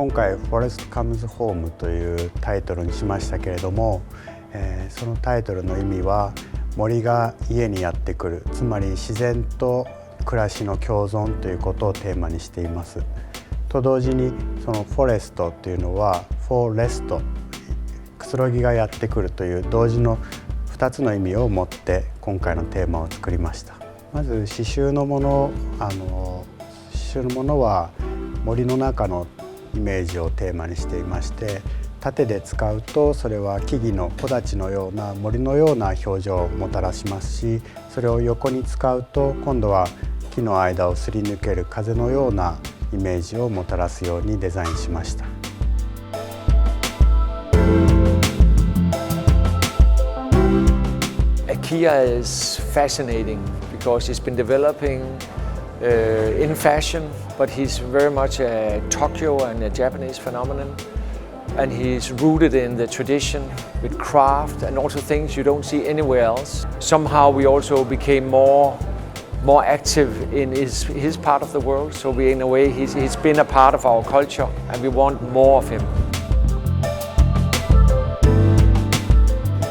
今回「Forest Comes Home」というタイトルにしましたけれども、そのタイトルの意味は森が家にやってくる、つまり自然と暮らしの共存ということをテーマにしています。と同時にそのフォレストというのはフォーレスト、くつろぎがやってくるという同時の2つの意味を持って今回のテーマを作りました。まず刺繍のもの、は森の中のイメージをテーマにしていまして、縦で使うとそれは木々の木立のような森のような表情をもたらしますし、それを横に使うと今度は木の間をすり抜ける風のようなイメージをもたらすようにデザインしました。IKEA is fascinating because he's been developing in fashion, but he's very much a Tokyo and a Japanese phenomenon. And he's rooted in the tradition with craft and also things you don't see anywhere else. Somehow we also became more active in his part of the world. So in a way he's been a part of our culture and we want more of him.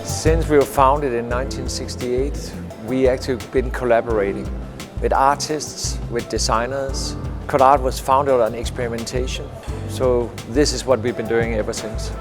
Since we were founded in 1968, we actually been collaborating with artists, with designers. Codart was founded on experimentation. So this is what we've been doing ever since.